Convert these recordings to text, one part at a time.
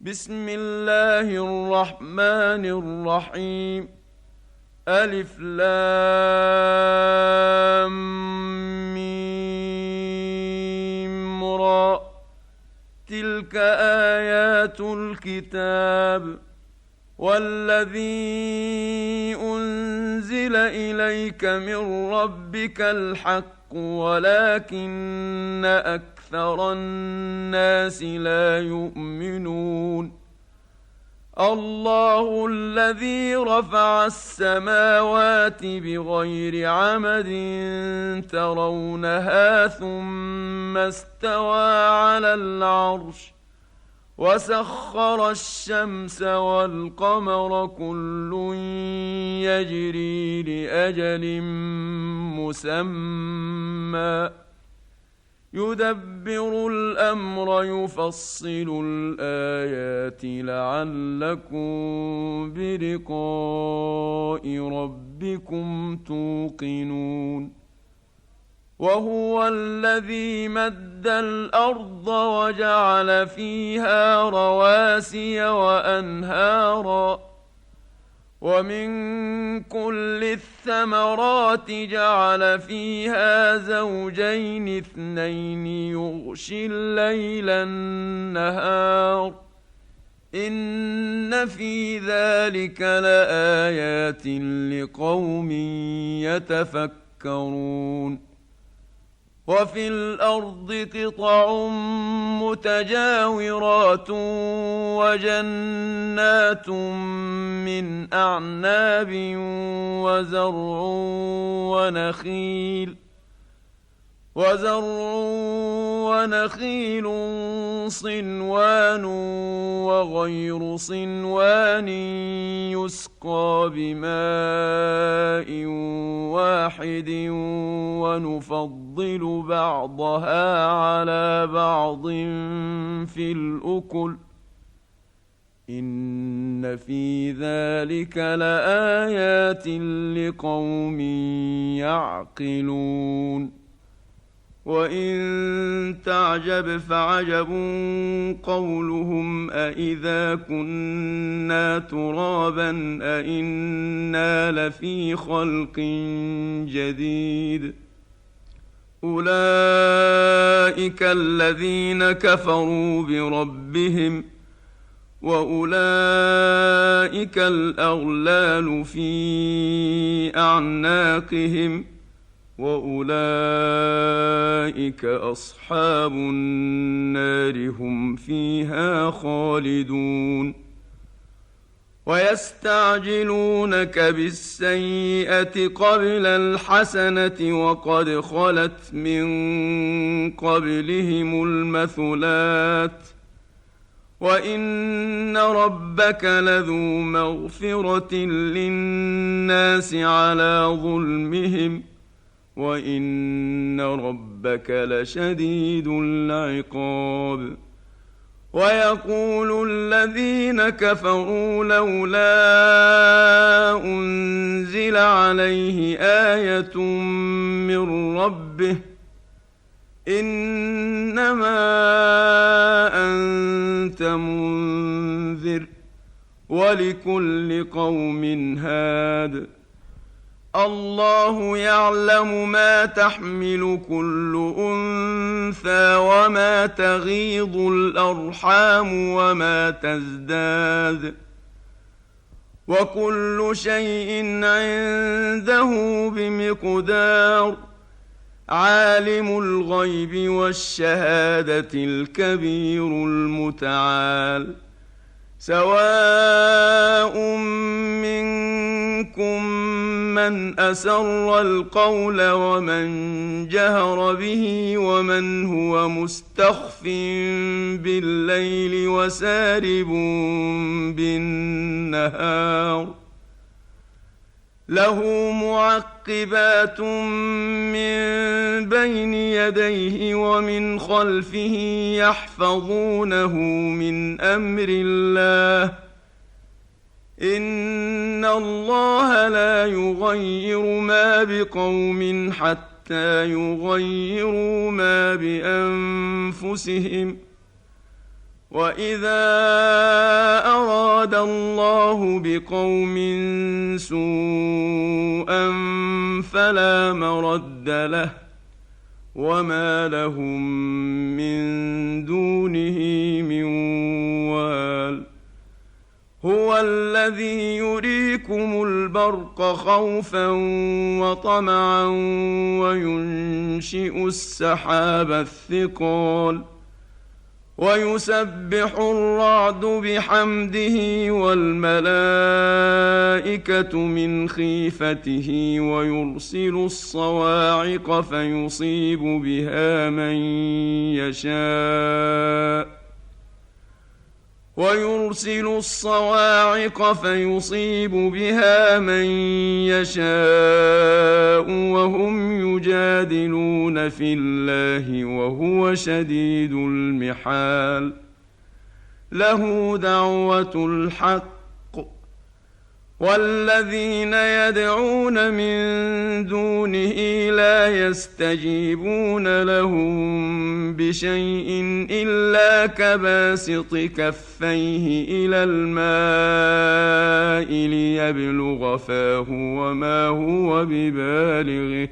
بسم الله الرحمن الرحيم. ألف لام ميم را. تلك آيات الكتاب والذي أنزل إليك من ربك الحق ولكن أكثر الناس لا يؤمنون. الله الذي رفع السماوات بغير عمد ترونها ثم استوى على العرش وسخر الشمس والقمر كل يجري لأجل مسمى يدبر الأمر يفصل الآيات لعلكم بلقاء ربكم توقنون. وهو الذي مد الأرض وجعل فيها رواسي وأنهارا ومن كل الثمرات جعل فيها زوجين اثنين يغشي الليل النهار إن في ذلك لآيات لقوم يتفكرون. وفي الأرض قطع متجاورات وجنات من أعناب ونخيل صنوان وغير صنوان يسقى بماء واحد ونفضل بعضها على بعض في الأكل إن في ذلك لآيات لقوم يعقلون. وإن تعجب فعجب قولهم أإذا كنا ترابا أإنا لفي خلق جديد أولئك الذين كفروا بربهم وأولئك الأغلال في أعناقهم وأولئك أصحاب النار هم فيها خالدون. ويستعجلونك بالسيئة قبل الحسنة وقد خلت من قبلهم المثلات وإن ربك لذو مغفرة للناس على ظلمهم وإن ربك لشديد العقاب. ويقول الذين كفروا لولا أنزل عليه آية من ربه إنما أنت منذر ولكل قوم هاد الله يعلم ما تحمل كل أنثى وما تغيض الأرحام وما تزداد وكل شيء عنده بمقدار. عالم الغيب والشهادة الكبير المتعال. سواء منكم من أسر القول ومن جهر به ومن هو مستخف بالليل وسارب بالنهار له معقبات من بين يديه ومن خلفه يحفظونه من أمر الله إن الله لا يغير ما بقوم حتى يغيروا ما بأنفسهم وإذا أراد الله بقوم سوءا فلا مرد له وما لهم من دونه من وال هو الذي يريكم البرق خوفا وطمعا وينشئ السحاب الثقال ويسبح الرعد بحمده والملائكة من خيفته ويرسل الصواعق فيصيب بها من يشاء وهم يجادلون في الله وهو شديد المحال له دعوة الحق والذين يدعون من دونه لا يستجيبون لهم بشيء إلا كباسط كفيه إلى الماء ليبلغ فاه وما هو ببالغه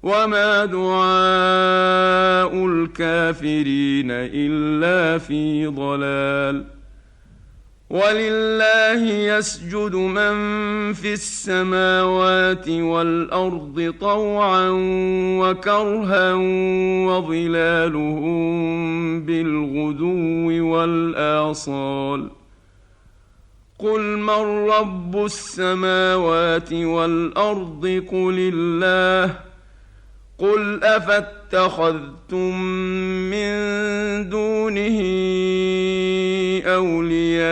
وما دعاء الكافرين إلا في ضلال ولله يسجد من في السماوات والأرض طوعا وكرها وظلالهم بالغدو والآصال قل من رب السماوات والأرض قل الله قل أفاتخذتم من دونه أولياء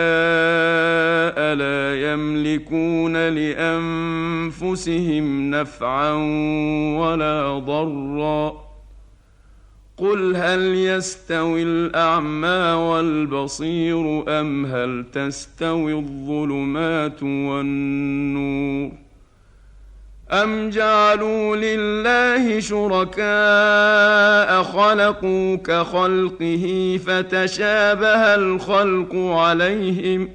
لا يملكون لأنفسهم نفعا ولا ضرا قل هل يستوي الأعمى والبصير أم هل تستوي الظلمات والنور أم جعلوا لله شركاء خلقوا كخلقه فتشابه الخلق عليهم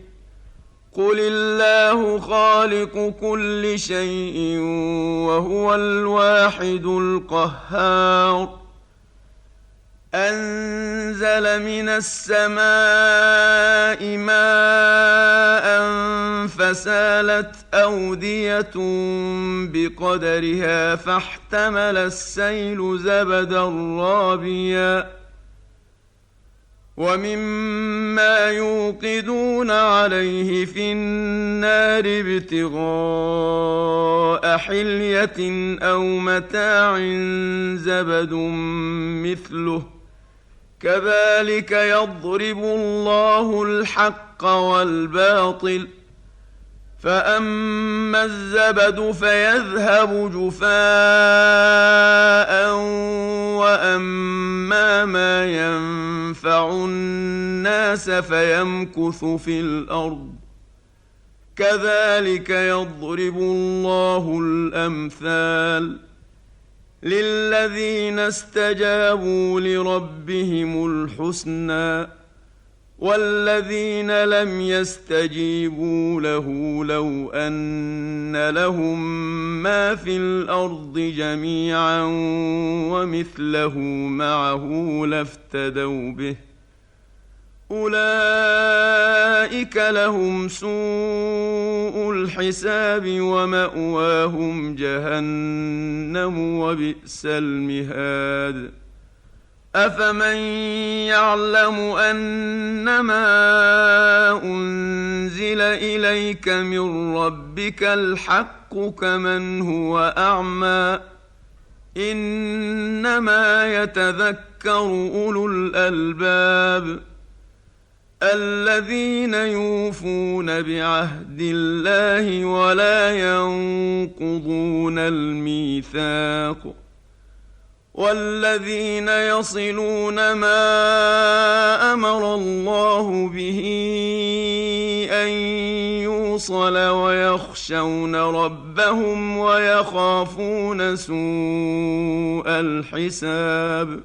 قل الله خالق كل شيء وهو الواحد القهار أنزل من السماء ماء فسالت أودية بقدرها فاحتمل السيل زبدا رابيا ومما يوقدون عليه في النار ابتغاء حلية أو متاع زبد مثله كذلك يضرب الله الحق والباطل فأما الزبد فيذهب جفاء وأما ما ينفع الناس فيمكث في الأرض كذلك يضرب الله الأمثال للذين استجابوا لربهم الحسنى والذين لم يستجيبوا له لو أن لهم ما في الأرض جميعا ومثله معه لافتدوا به أولئك لهم سوء الحساب ومأواهم جهنم وبئس المهاد أفمن يعلم أنما أنزل إليك من ربك الحق كمن هو أعمى إنما يتذكر أولو الألباب الذين يوفون بعهد الله ولا ينقضون الميثاق والذين يصلون ما أمر الله به أن يوصل ويخشون ربهم ويخافون سوء الحساب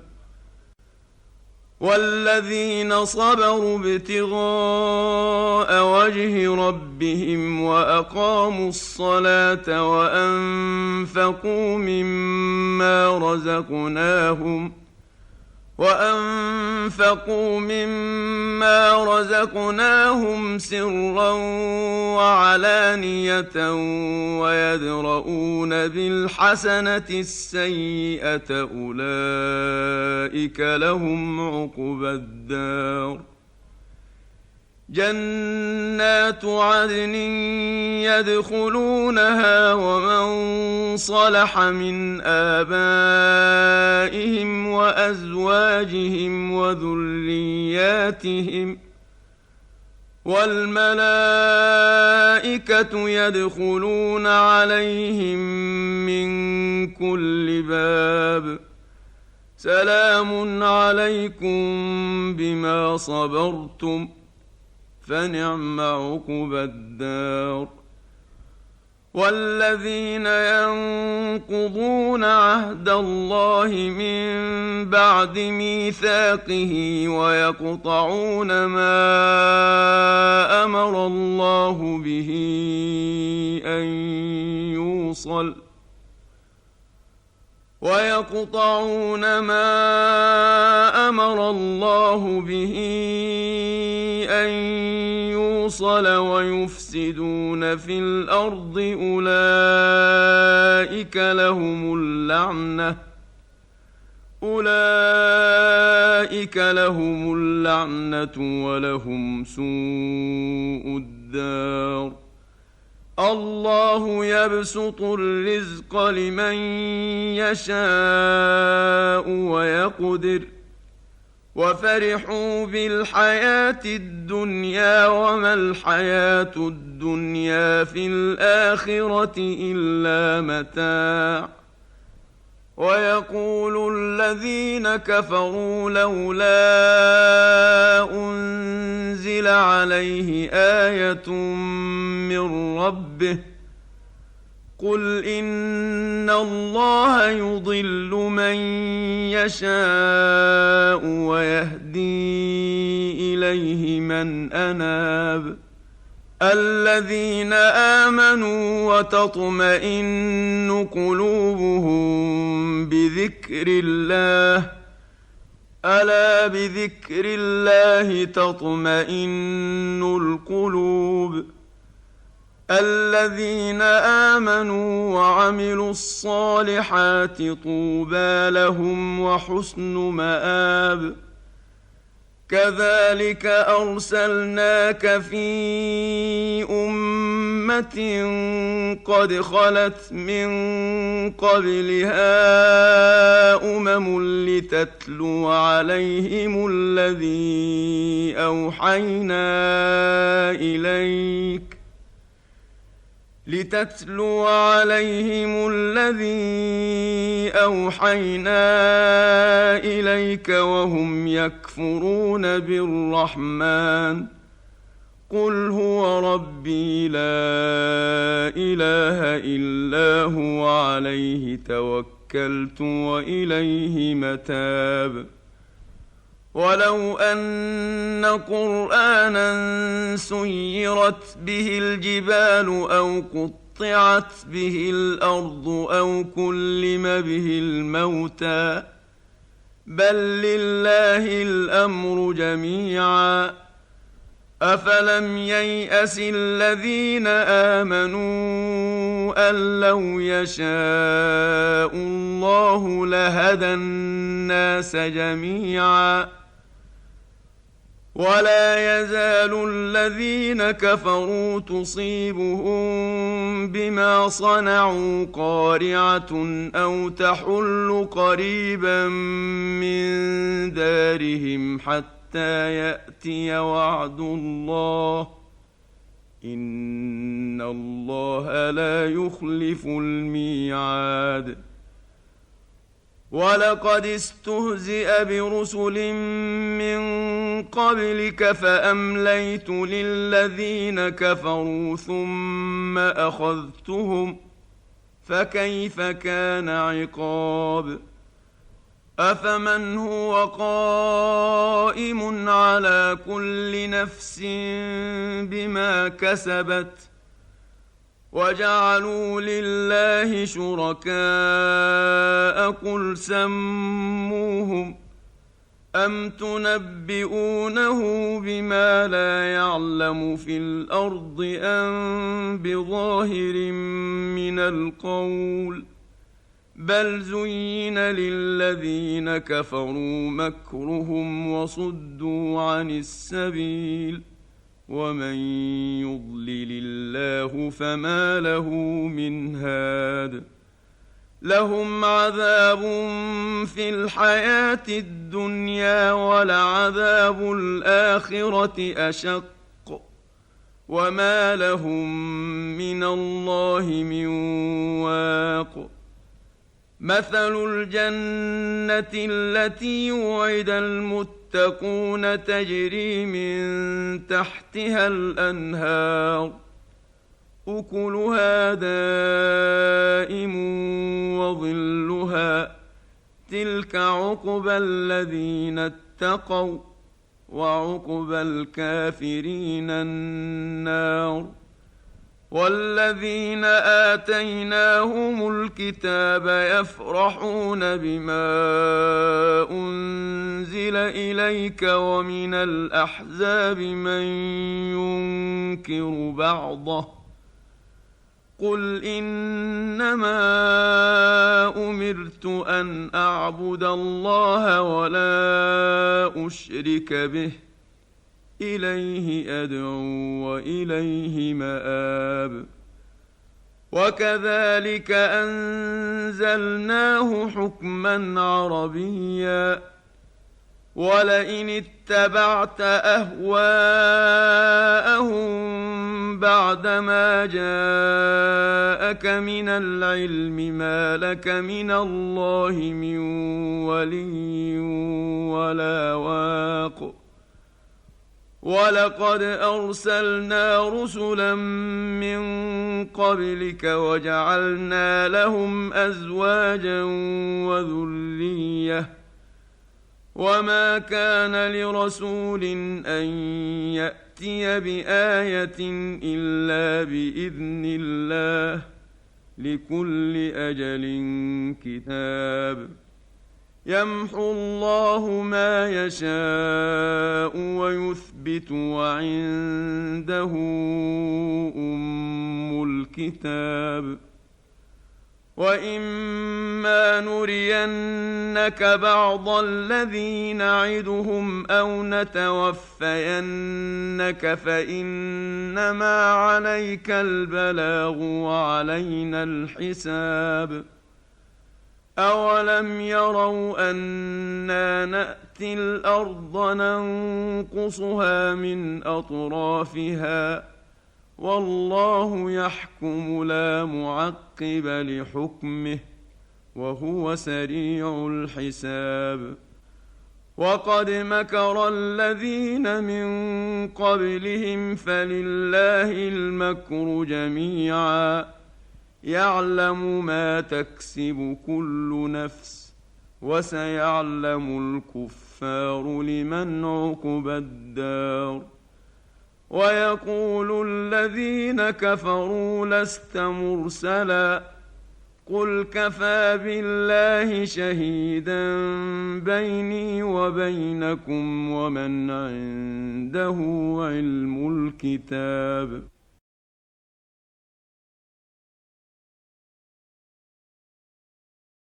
والذين صبروا ابتغاء وجه ربهم وأقاموا الصلاة وأنفقوا مما رزقناهم سرا وعلانية ويدرؤون بالحسنة السيئة أولئك لهم عقبى الدار. جنات عدن يدخلونها ومن صلح من آبائهم وأزواجهم وذرياتهم والملائكة يدخلون عليهم من كل باب سلام عليكم بما صبرتم فنعم عقبى الدار. والذين ينقضون عهد الله من بعد ميثاقه ويقطعون ما أمر الله به أن يوصل ويفسدون في الأرض أولئك لهم اللعنة ولهم سوء الدار. الله يبسط الرزق لمن يشاء ويقدر وفرحوا بالحياة الدنيا وما الحياة الدنيا في الآخرة إلا متاع. ويقول الذين كفروا لولا أنزل عليه آية من ربه قل إن الله يضل من يشاء ويهدي إليه من أناب. الذين آمنوا وتطمئن قلوبهم بذكر الله ألا بذكر الله تطمئن القلوب. الذين آمنوا وعملوا الصالحات طوبى لهم وحسن مآب. كذلك أرسلناك في أمة قد خلت من قبلها لتتلو عليهم الذي أوحينا إليك وهم يكفرون بالرحمن قل هو ربي لا إله إلا هو عليه توكلت وإليه متاب. ولو أن قرآنا سيرت به الجبال أو قطعت به الأرض أو كلم به الموتى بل لله الأمر جميعا أفلم ييأس الذين آمنوا أن لو يشاء الله لهدى الناس جميعا ولا يزال الذين كفروا تصيبهم بما صنعوا قارعة أو تحل قريبا من دارهم حتى يأتي وعد الله إن الله لا يخلف الميعاد. ولقد استهزئ برسل من قبلك فأمليت للذين كفروا ثم أخذتهم فكيف كان عقاب. أفمن هو قائم على كل نفس بما كسبت وجعلوا لله شركاء قل سموهم أم تنبئونه بما لا يعلم في الأرض أم بظاهر من القول بل زين للذين كفروا مكرهم وصدوا عن السبيل ومن يضلل الله فما له من هاد لهم عذاب في الحياة الدنيا ولعذاب الآخرة أشق وما لهم من الله من واق مثل الجنة التي وعد المتقون تجري من تحتها الأنهار أكلها دائم وظلها تلك عقبى الذين اتقوا وعقبى الكافرين النار والذين آتيناهم الكتاب يفرحون بما أنزل إليك ومن الأحزاب من ينكر بعضه قل إنما أمرت أن أعبد الله ولا أشرك به إليه أدعو وإليه مآب وكذلك أنزلناه حكما عربيا ولئن اتبعت أهواءهم بعدما جاءك من العلم ما لك من الله من ولي ولا واق ولقد أرسلنا رسلا من قبلك وجعلنا لهم أزواجا وذرية وما كان لرسول أن يأتي بآية إلا بإذن الله لكل أجل كتاب يمحو الله ما يشاء ويثبت وعنده أم الكتاب وإما نرينك بعض الذي نعدهم أو نتوفينك فإنما عليك البلاغ وعلينا الحساب أولم يروا أنا نأتي الأرض ننقصها من أطرافها والله يحكم لا معقب لحكمه وهو سريع الحساب وقد مكر الذين من قبلهم فلله المكر جميعا يعلم ما تكسب كل نفس وسيعلم الكفار لمن عقبى الدار ويقول الذين كفروا لست مرسلا قل كفى بالله شهيدا بيني وبينكم ومن عنده علم الكتاب